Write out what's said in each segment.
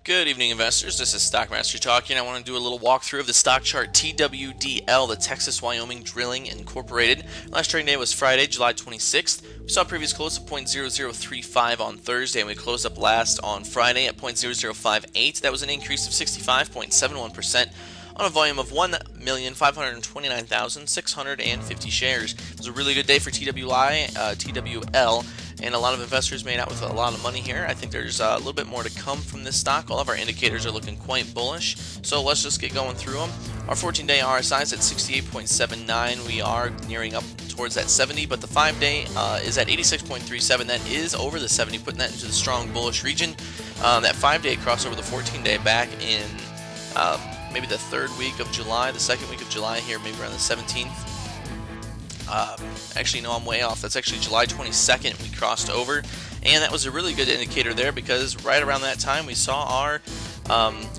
Good evening, investors. This is Stockmaster Talking. I want to do a little walkthrough of the stock chart TWDL, the Texas Wyoming Drilling Incorporated. Last trading day was Friday, July 26th. We saw a previous close of 0.0035 on Thursday, and we closed up last on Friday at 0.0058. That was an increase of 65.71% on a volume of 1,529,650 shares. It was a really good day for TWL, and a lot of investors made out with a lot of money here. I think there's a little bit more to come from this stock. All of our indicators are looking quite bullish, so let's just get going through them. Our 14-day RSI is at 68.79. We are nearing up towards that 70, but the 5-day is at 86.37. That is over the 70, putting that into the strong bullish region. That 5-day crossed over the 14-day back in maybe the third week of July, the second week of July here, maybe around the 17th. Actually, no, I'm way off. That's actually July 22nd we crossed over, and that was a really good indicator there because right around that time we saw our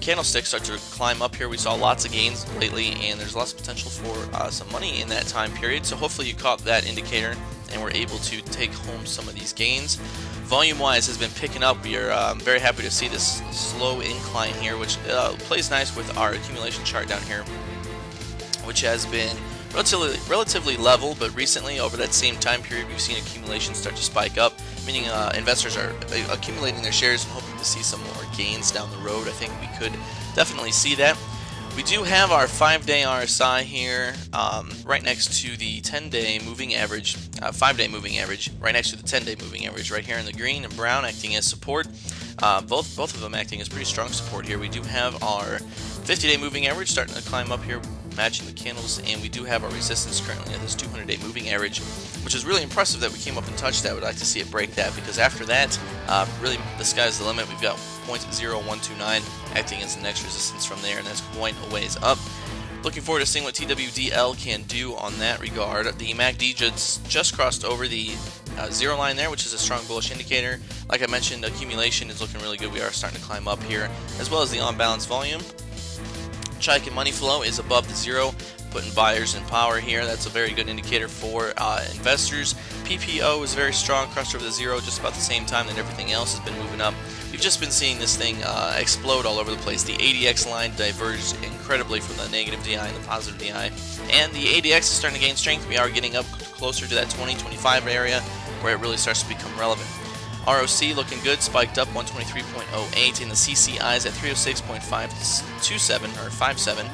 candlestick start to climb up here. We saw lots of gains lately, and there's lots of potential for some money in that time period. So hopefully you caught that indicator and were able to take home some of these gains. Volume-wise has been picking up. We are very happy to see this slow incline here, which plays nice with our accumulation chart down here, which has been relatively level, but recently over that same time period we've seen accumulation start to spike up, meaning investors are accumulating their shares and hoping to see some more gains down the road. I think we could definitely see that. We do have our 5-day RSI here right next to the 10-day moving average, 5-day moving average, right next to the 10-day moving average, right here in the green and brown, acting as support. Both of them acting as pretty strong support here. We do have our 50-day moving average starting to climb up here, matching the candles, and we do have our resistance currently at this 200-day moving average, which is really impressive that we came up and touched that. We'd like to see it break that, because after that, really the sky's the limit. We've got 0.0129 acting as the next resistance from there, and that's quite a ways up. Looking forward to seeing what TWDL can do on that regard. The MACD just crossed over the zero line there, which is a strong bullish indicator. Like I mentioned, accumulation is looking really good. We are starting to climb up here, as well as the on-balance volume. Chike and money flow is above the zero, putting buyers in power here. That's a very good indicator for investors. PPO is very strong, crossed over the zero just about the same time that everything else has been moving up. We've just been seeing this thing explode all over the place. The ADX line diverged incredibly from the negative DI and the positive DI, and the ADX is starting to gain strength. We are getting up closer to that 20-25 area where it really starts to become relevant. ROC looking good, spiked up 123.08, and the CCI is at 306.527 or 57.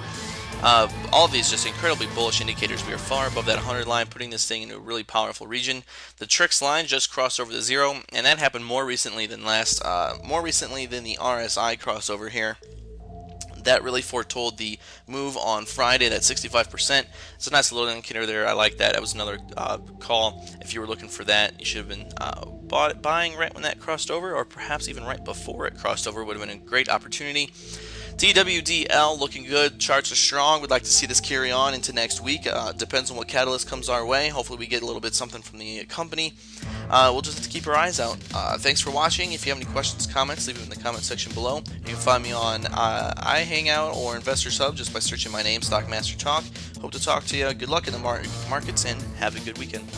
All of these just incredibly bullish indicators. We are far above that 100 line, putting this thing into a really powerful region. The TRIX line just crossed over the zero, and that happened more recently than the RSI crossover here. That really foretold the move on Friday, that 65%. It's a nice little indicator there. I like that. That was another call. If you were looking for that, you should have been buying right when that crossed over, or perhaps even right before it crossed over. Would have been a great opportunity. TWDL looking good. Charts are strong. We'd like to see this carry on into next week. Depends on what catalyst comes our way. Hopefully we get a little bit something from the company. We'll just have to keep our eyes out. Thanks for watching. If you have any questions, comments, leave them in the comment section below. You can find me on iHangout or Investors Hub just by searching my name, Stockmaster Talk. Hope to talk to you. Good luck in the markets, and have a good weekend.